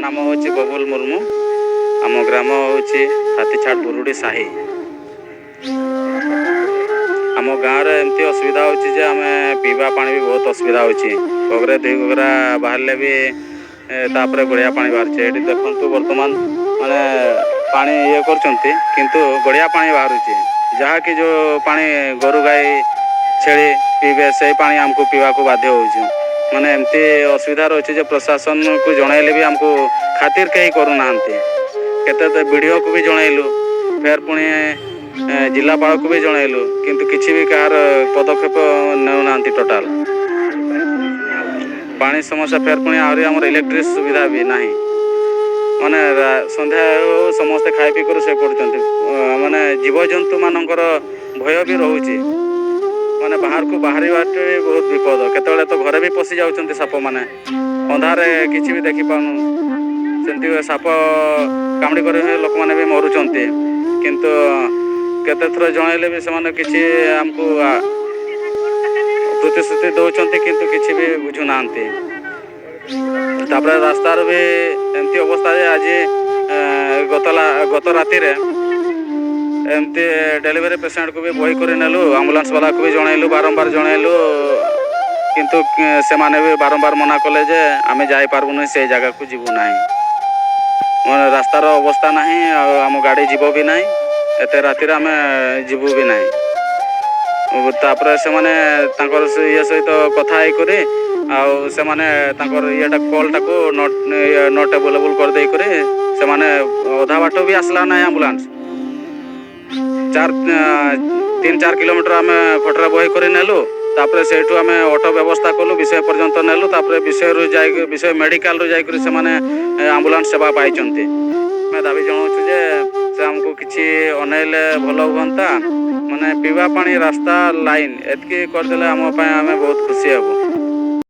नाम हूँ बबुल मुर्मू। आम ग्राम हूँ हाथीछाड़ बुरुडी साही। आम गाँव में एमती असुविधा होची आम पीवा पानी भी बहुत असुविधा होची। गगरे दुई गगरा बाहर भी तापर गड़िया पानी बाहर ये देखु बर्तमान माने पानी ये किंतु गड़िया पानी बाहर जहाँकि जो पानी गोरु गाई छेली पीबे से पानी आमको पीवा को बाध्य हो माने एमती असुविधा रही प्रशासन को जनइले भी आमको खातिर कहीं करूना केते वीडियो को भी जनइलु फेर पुणी जिलापाल को भी जनइलु किंतु किसी भी कहार पदक्षेप नेउना टोटाल पानी समस्या फेर पुणी आहरी आमर इलेक्ट्रिक सुविधा भी नहीं माने संध्या समस्ते खाई पी कर से पड़ते माने जीवजंतु मानकर भय भी रोचे माने बाहर को बाहरी बाटे बहुत विपद केतले तो घरे भी पशि जाउछन्ति साप माने अंधारे किछि भी देखि पानु सेंति साप कामड़ी करे लोक माने भी मरुछन्ति किंतु केते थर जणाइले भी से किछि हमको प्रतिश्रुति दौरान किंतु किछि भी बुझु नांती तापर रास्तार भी एमती अवस्था आज गत राति रे एमती डेलीवरी पेसेंट को भी बही कर नेलु आम्बुलांस वाला को भी जनइलु बारंबार जनइलु किंतु से माने भी बारंबार मना कले जे आमे जाई पारबुनी से जगह को जीवु नाही रास्तार अवस्था नाही आम गाड़ी जीव भी नाही एते राति रे आमे जीवु भी नाही तापर से माने तांकर ये सहित कथा आई करी आउ से माने तांकर येटा कॉल टाको नॉट अवेलेबल कर देई करे से माने आधा बाटो भी आसला नाही एम्बुलेंस 3-4 किलोमीटर आम खटरा बही कर नेलु तापर सेठू आम ऑटो व्यवस्था कलु विषय पर्यंत नेलु तापर विषय मेडिकल रू जाकर से माने एम्बुलेंस सेवा पाई दाबी जनाऊँ जे से आमको किसी अनैले भल हुआ माने पीवा पानी रास्ता लाइन एतकी करदे आम बहुत खुशी हेबू।